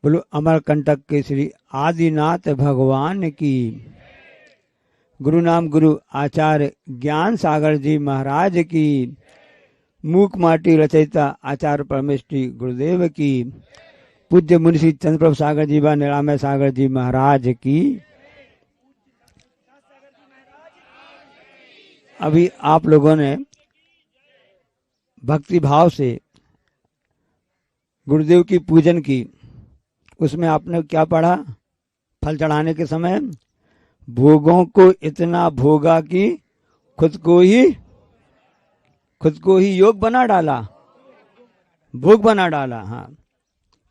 बोलो अमरकंटक के श्री आदिनाथ भगवान की। गुरु नाम गुरु आचार्य ज्ञान सागर जी महाराज की। मूक माटी रचयिता आचार्य परमेश्वरी गुरुदेव की। पूज्य मुनि श्री चंद्र प्रभु सागर जी व निरामय सागर जी महाराज की। अभी आप लोगों ने भक्ति भाव से गुरुदेव की पूजन की। उसमें आपने क्या पढ़ा? फल चढ़ाने के समय भोगों को इतना भोगा कि खुद को ही योग बना डाला, भोग बना डाला। हाँ,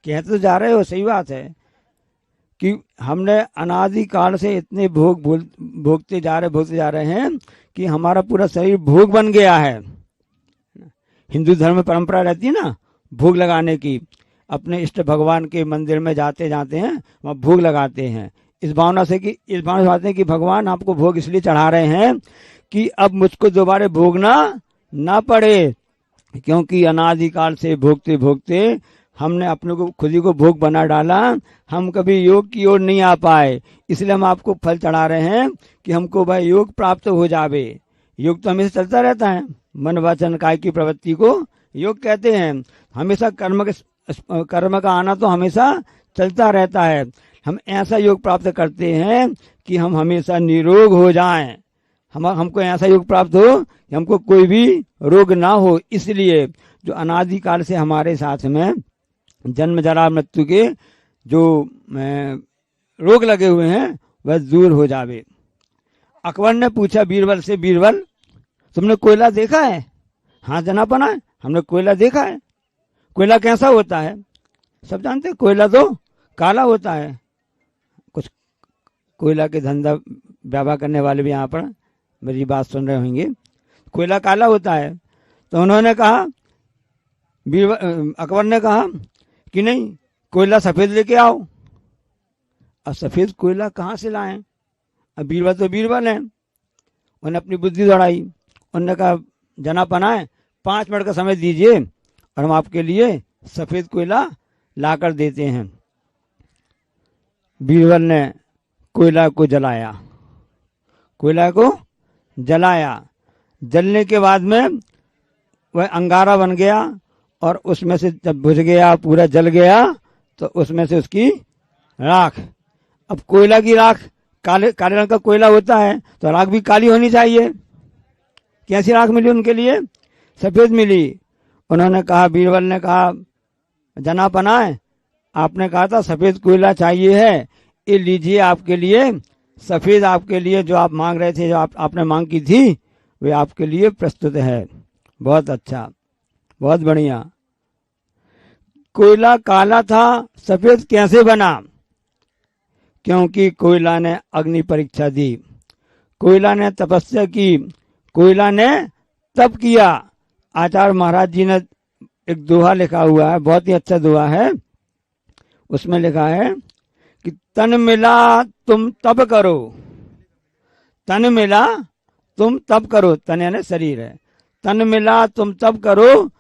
कहते तो जा रहे हो, सही बात है कि हमने अनादिकाल से इतने भोगते जा रहे हैं कि हमारा पूरा शरीर भोग बन गया है। हिंदू धर्म में परंपरा रहती है ना भोग लगाने की। अपने इष्ट भगवान के मंदिर में जाते हैं, वहाँ भोग लगाते हैं इस भावना से कि भगवान आपको भोग इसलिए चढ़ा रहे हैं कि अब मुझको दोबारा भोगना ना पड़े, क्योंकि अनादिकाल से भोगते भोगते हमने अपने को खुद ही को भोग बना डाला। हम कभी योग की ओर नहीं आ पाए, इसलिए हम आपको फल चढ़ा रहे हैं कि हमको भाई योग प्राप्त हो जावे। योग तो हमेशा चलता रहता है, मन वचन काय की प्रवृत्ति को योग कहते हैं। हमेशा कर्म का आना तो हमेशा चलता रहता है। हम ऐसा योग प्राप्त करते हैं कि हम हमेशा निरोग हो जाएं। हमको ऐसा योग प्राप्त हो कि हमको कोई भी रोग ना हो। इसलिए जो अनादिकाल से हमारे साथ में जन्म जरा मृत्यु के जो रोग लगे हुए हैं वह दूर हो जावे। अकबर ने पूछा बीरबल से, बीरबल तुमने कोयला देखा है? हाँ जनापना है, हमने कोयला देखा है। कोयला कैसा होता है? सब जानते हैं, कोयला तो काला होता है। कुछ कोयला के धंधा व्यापार करने वाले भी यहाँ पर मेरी बात सुन रहे होंगे। कोयला काला होता है। तो उन्होंने कहा, अकबर ने कहा कि नहीं, कोयला सफेद लेके आओ। अब सफेद कोयला कहाँ से लाएं? अब बीरबल तो बीरबल हैं, उन्होंने अपनी बुद्धि दौड़ाई। उन्होंने कहा जनापना है 5 मिनट का समय दीजिए और हम आपके लिए सफेद कोयला लाकर देते हैं। बीरबल ने कोयला को जलाया। जलने के बाद में वह अंगारा बन गया और उसमें से जब बुझ गया, पूरा जल गया, तो उसमें से उसकी राख। अब कोयला की राख काले रंग का कोयला होता है, तो राख भी काली होनी चाहिए। कैसी राख मिली उनके लिए? सफेद मिली। उन्होंने कहा, बीरबल ने कहा जनापना है, आपने कहा था सफेद कोयला चाहिए है, ये लीजिए आपके लिए सफेद, आपके लिए जो आप मांग रहे थे, जो आपने मांग की थी, वे आपके लिए प्रस्तुत है। बहुत अच्छा, बहुत बढ़िया। कोयला काला था, सफेद कैसे बना? क्योंकि कोयला ने अग्नि परीक्षा दी, कोयला ने तपस्या की, कोयला ने तप किया। आचार्य महाराज जी ने एक दोहा लिखा हुआ है, बहुत ही अच्छा दोहा है। उसमें लिखा है कि तन मिला तुम तप करो, तन मिला तुम तप करो, तन यानी शरीर है। तन मिला तुम तप करो,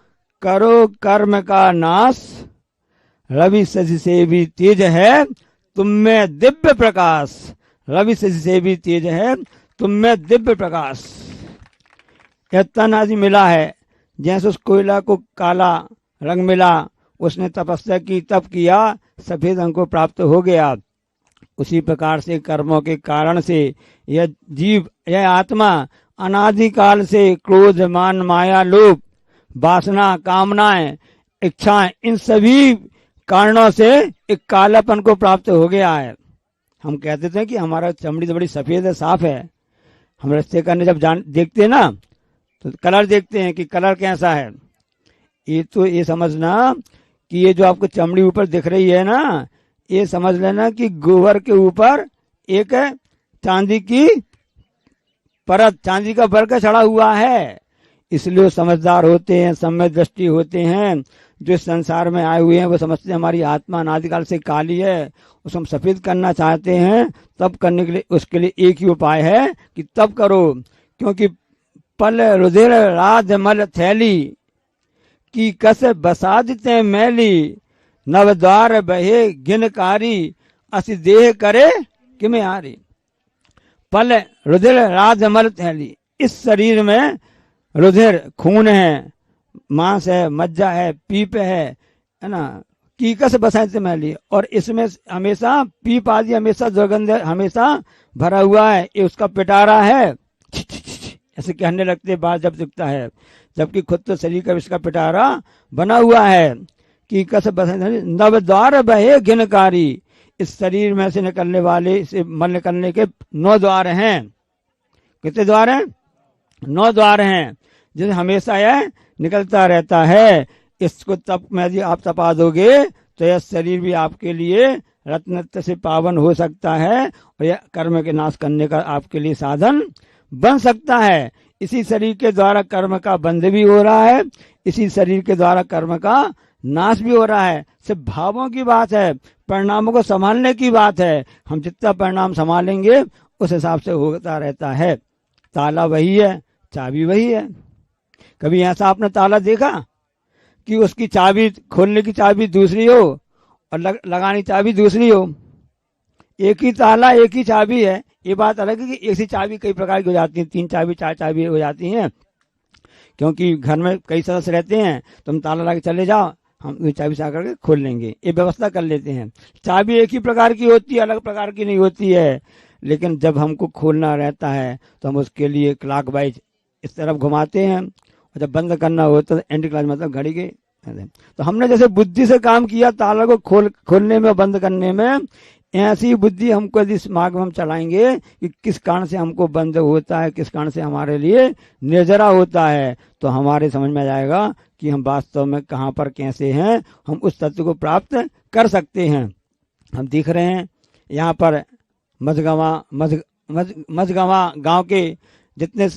करो कर्म का नाश, रवि शशि से भी तेज है तुम में दिव्य प्रकाश। रवि शशि से भी तेज है तुम में दिव्य प्रकाश। यह तन आदि मिला है, जैसे उस कोयला को काला रंग मिला, उसने तपस्या की, तप किया, सफेद रंग को प्राप्त हो गया। उसी प्रकार से कर्मों के कारण से यह जीव, यह आत्मा अनादिकाल से क्रोध, मान, माया, लोभ, वासना, कामनाएं, इच्छाएं, इन सभी कारणों से एक कालापन को प्राप्त हो गया है। हम कहते थे कि हमारा चमड़ी तो बड़ी सफेद है, साफ है। हम रस्ते करने जब देखते हैं ना, तो कलर देखते हैं कि कलर कैसा है। ये समझना कि ये जो आपको चमड़ी ऊपर दिख रही है ना, ये समझ लेना कि गोबर के ऊपर एक चांदी की परत, चांदी का वर्क चढ़ा हुआ है। इसलिए समझदार होते हैं, सम्यक दृष्टि होते हैं। जो संसार में आए हुए हैं वो समझते हैं हमारी आत्मा अनादिकाल से काली है, उसको हम सफेद करना चाहते हैं। तब करने के लिए, उसके लिए एक ही उपाय है कि तब करो, क्योंकि पल रुधिर राज मल थैली की कस बसादते मैली, नव द्वार बहे घिनकारी, अस देह करे किमें हारी। पल रुधिर राजमल थैली, इस शरीर में रुधिर खून है, मांस है, मज्जा है, पीप है ना, कीकस बसंत मैली, और इसमें हमेशा पीप आदि हमेशा दुर्गंध हमेशा भरा हुआ है, ये उसका पिटारा है, ऐसे कहने लगते बात जब दिखता है, जबकि खुद तो शरीर का इसका पिटारा बना हुआ है। कीकस बसंत नव द्वार बहे घिनकारी, इस शरीर में से निकलने वाले से मल निकलने के 9 द्वार हैं। कितने द्वार हैं? 9 द्वार हैं, जिसे हमेशा यह निकलता रहता है। इसको तप में यदि आप तपा दोगे तो यह शरीर भी आपके लिए रत्न से पावन हो सकता है, और यह कर्म के नाश करने का आपके लिए साधन बन सकता है। इसी शरीर के द्वारा कर्म का बंध भी हो रहा है, इसी शरीर के द्वारा कर्म का नाश भी हो रहा है। सिर्फ भावों की बात है, परिणामों को संभालने की बात है। हम जितना परिणाम संभालेंगे उस हिसाब से होता रहता है। ताला वही है, चाबी वही है। कभी ऐसा आपने ताला देखा कि उसकी चाबी, खोलने की चाबी दूसरी हो और लगानी चाबी दूसरी हो? एक ही ताला, एक ही चाबी है। ये बात अलग है कि एक ही चाबी कई प्रकार की हो जाती है, 3 चाबी 4 चाबी हो जाती हैं, क्योंकि घर में कई सदस्य रहते हैं। तुम ताला लगा के चले जाओ, हम चाबी से आकर के खोल लेंगे, ये व्यवस्था कर लेते हैं। चाबी एक ही प्रकार की होती है, अलग प्रकार की नहीं होती है। लेकिन जब हमको खोलना रहता है तो हम उसके लिए क्लॉक वाइज इस तरफ घुमाते हैं, और जब बंद करना होता है तो एंटी क्लॉक मतलब घड़ी के। तो हमने जैसे बुद्धि से काम किया ताला को खोलने में, बंद करने में, ऐसी बुद्धि हमको यदि इस मार्ग में हम चलाएंगे कि किस कारण से हमको बंद होता है, किस कारण से हमारे लिए निर्जरा होता है, तो हमारे समझ में आ जाएगा कि हम वास्तव में कहाँ पर कैसे हैं, हम उस तत्व को प्राप्त कर सकते हैं। हम देख रहे हैं यहाँ पर मझगवा गांव के जितने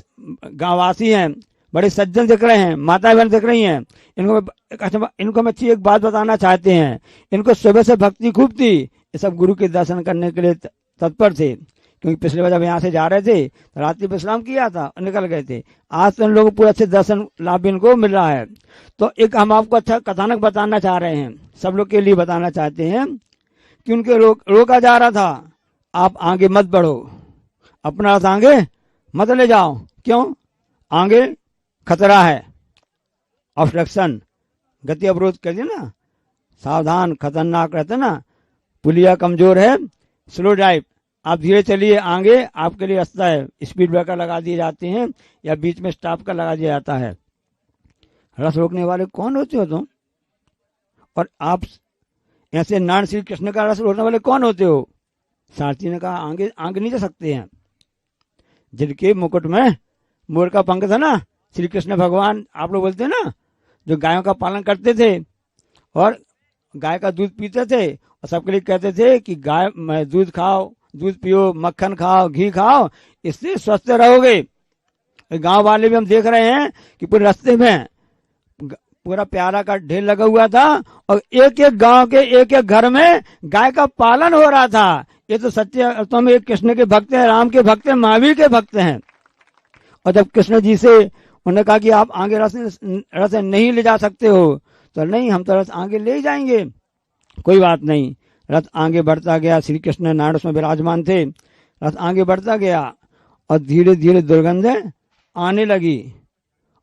गांववासी हैं, बड़े सज्जन दिख रहे हैं, माता बहन दिख रही हैं। इनको हम अच्छी एक बात बताना चाहते हैं। इनको सुबह से भक्ति खूब थी, ये सब गुरु के दर्शन करने के लिए तत्पर थे, क्योंकि पिछले बार जब यहाँ से जा रहे थे तो रात्रि विश्राम किया था और निकल गए थे। आज तो इन लोगों को पूरा अच्छे दर्शन लाभ इनको मिल रहा है। तो एक हम आपको अच्छा कथानक बताना चाह रहे हैं, सब लोग के लिए बताना चाहते हैं कि उनके रोका जा रहा था, आप आगे मत बढ़ो, अपना रथ आगे मत ले जाओ। क्यों? आगे खतरा है, ऑब्स्ट्रक्शन, गति अवरोध कर दिया ना, सावधान, खतरनाक रहता ना, पुलिया कमजोर है, स्लो ड्राइव, आप धीरे चलिए, आगे आपके लिए रास्ता है। स्पीड ब्रेकर लगा दिए जाते हैं या बीच में स्टॉप का लगा दिया जाता है। रस रोकने वाले कौन होते हो तुम? और आप ऐसे नारायण श्री कृष्ण का रस रोकने वाले कौन होते हो? सारथी ने कहा आगे आगे नहीं जा सकते हैं। जिनके मुकुट में मोर का पंख था ना, श्री कृष्ण भगवान आप लोग बोलते हैं ना, जो गायों का पालन करते थे और गाय का दूध पीते थे, और सबके लिए कहते थे कि गाय दूध खाओ, दूध पियो, मक्खन खाओ, घी खाओ, इससे स्वस्थ रहोगे। गांव वाले भी हम देख रहे हैं कि पूरे रास्ते में पूरा प्यारा का ढेर लगा हुआ था, और एक एक गांव के एक एक घर में गाय का पालन हो रहा था। ये तो सच्चे अर्थों में एक कृष्ण के भक्त हैं, राम के भक्त हैं, महावीर के भक्त हैं। और जब कृष्ण जी से उन्होंने कहा कि आप आगे रथ नहीं ले जा सकते हो, तो नहीं, हम तो रथ आगे ले जाएंगे, कोई बात नहीं। रथ आगे बढ़ता गया, श्री कृष्ण नारायण उसमें विराजमान थे, रथ आगे बढ़ता गया और धीरे धीरे दुर्गंध आने लगी,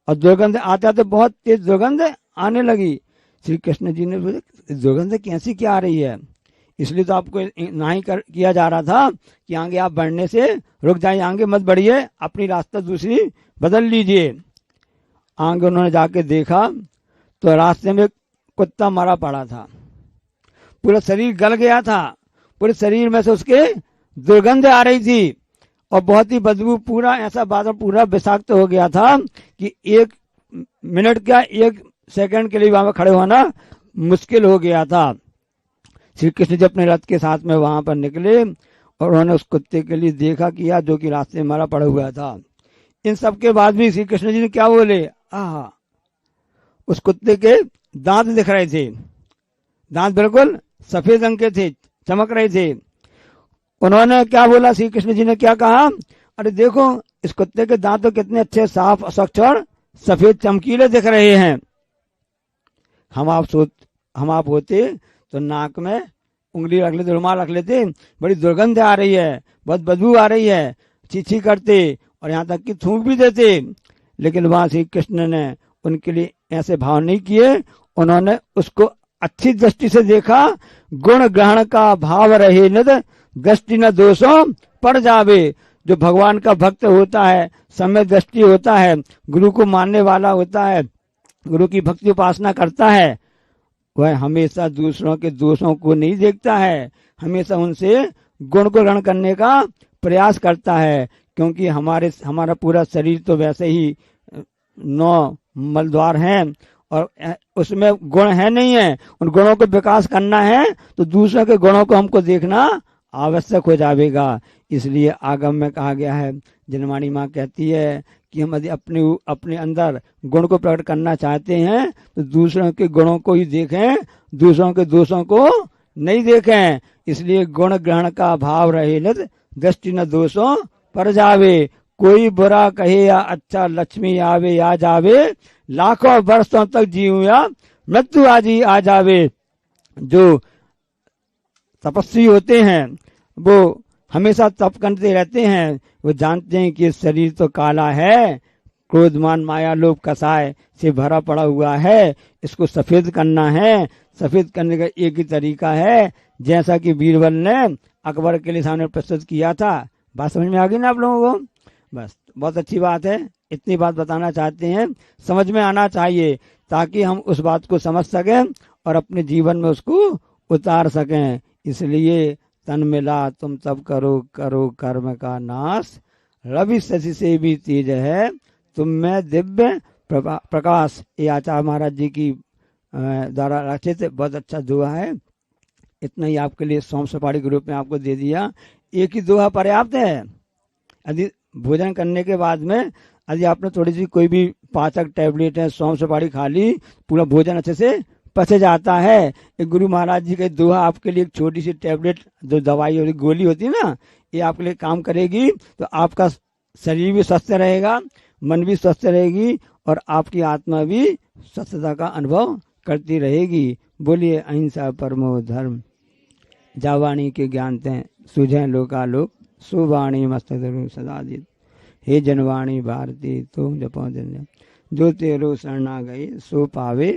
और दुर्गंध आते आते बहुत तेज दुर्गंध आने लगी। श्री कृष्ण जी ने पूछा दुर्गंध कैसी क्या आ रही है? इसलिए तो आपको नहीं किया जा रहा था कि आगे आप बढ़ने से रुक जाइए, आगे मत बढ़िए, अपनी रास्ता दूसरी बदल लीजिए। आगे उन्होंने जाके देखा तो रास्ते में कुत्ता मरा पड़ा था, पूरा शरीर गल गया था, पूरे शरीर में से उसके दुर्गंध आ रही थी और बहुत ही बदबू, पूरा ऐसा बादल पूरा विषाक्त हो गया था कि 1 मिनट क्या 1 सेकंड के लिए वहां खड़े होना मुश्किल हो गया था। श्री कृष्ण जी अपने रथ के साथ में वहां पर निकले और उन्होंने उस कुत्ते के लिए देखा किया जो कि रास्ते में मरा पड़ा हुआ था। इन सब के बाद भी श्री कृष्ण जी ने क्या बोले? आहा, उस कुत्ते के दांत दिख रहे थे, दांत बिल्कुल सफेद रंग के थे, चमक रहे थे। उन्होंने क्या बोला? श्री कृष्ण जी ने क्या कहा? अरे देखो इस कुत्ते के दांत तो कितने अच्छे, साफ, स्वच्छ और सफेद चमकीले दिख रहे हैं। हम आप होते तो नाक में उंगली रख लेते, रुमाल रख लेते, बड़ी दुर्गंध आ रही है, बहुत बदबू आ रही है, चींची करते और यहाँ तक कि थूक भी देते। लेकिन वहां श्री कृष्ण ने उनके लिए ऐसे भाव नहीं किए, उन्होंने उसको अच्छी दृष्टि से देखा। गुण ग्रहण का भाव रहे निध, दृष्टि न दोषों पड़ जावे। जो भगवान का भक्त होता है, समय दृष्टि होता है, गुरु को मानने वाला होता है, गुरु की भक्ति उपासना करता है, वह हमेशा दूसरों के दोषों को नहीं देखता है, हमेशा उनसे गुण को ग्रहण करने का प्रयास करता है। क्योंकि हमारा पूरा शरीर तो वैसे ही 9 मलद्वार हैं और उसमें गुण है नहीं है, उन गुणों को विकास करना है तो दूसरों के गुणों को हमको देखना आवश्यक हो जाएगा। इसलिए आगम में कहा गया है, जनवाणी माँ कहती है कि हम यदि अपने अंदर गुण को प्रकट करना चाहते हैं तो दूसरों के गुणों को ही देखें, दूसरों के दोषों को नहीं देखें। इसलिए गुण ग्रहण का भाव रहे नित, दृष्टि न दोषों पर जावे। कोई बुरा कहे या अच्छा, लक्ष्मी आवे या जावे, लाखों वर्षों तक जीऊं या मृत्यु आदि आ जावे। जो तपस्वी होते हैं वो हमेशा तप करते रहते हैं, वो जानते हैं कि शरीर तो काला है, क्रोध मान माया लोभ कसाय से भरा पड़ा हुआ है, इसको सफेद करना है। सफेद करने का एक ही तरीका है, जैसा कि बीरबल ने अकबर के लिए सामने प्रस्तुत किया था। बात समझ में आ गई ना आप लोगों को? बस बहुत अच्छी बात है, इतनी बात बताना चाहते हैं, समझ में आना चाहिए ताकि हम उस बात को समझ सकें और अपने जीवन में उसको उतार सकें। इसलिए तन मिला तुम तब करो, करो कर्म का नाश, रवि शशि से भी तेज है तुम में दिव्य प्रकाश। ये आचार्य महाराज जी की द्वारा रचित बहुत अच्छा दोहा है। इतना ही आपके लिए सौंफ सुपारी के रूप में आपको दे दिया। एक ही दोहा पर्याप्त है। यदि भोजन करने के बाद में यदि आपने थोड़ी सी कोई भी पाचक टैबलेट है, सौंफ सुपारी खा ली, पूरा भोजन अच्छे से पच जाता है। एक गुरु महाराज जी के दोहा आपके लिए, एक छोटी सी टैबलेट जो दवाई और गोली होती है ना, ये आपके लिए काम करेगी तो आपका शरीर भी स्वस्थ रहेगा, मन भी स्वस्थ रहेगी और आपकी आत्मा भी स्वस्थता का अनुभव करती रहेगी। बोलिए अहिंसा परमो धर्म, जावाणी के ज्ञान ते सुझे लोकालोक, सुवाणी मस्तक सदा जित। हे जनवाणी भारती तुम जपो दिन, जो तेरो शरणा गई सो पावे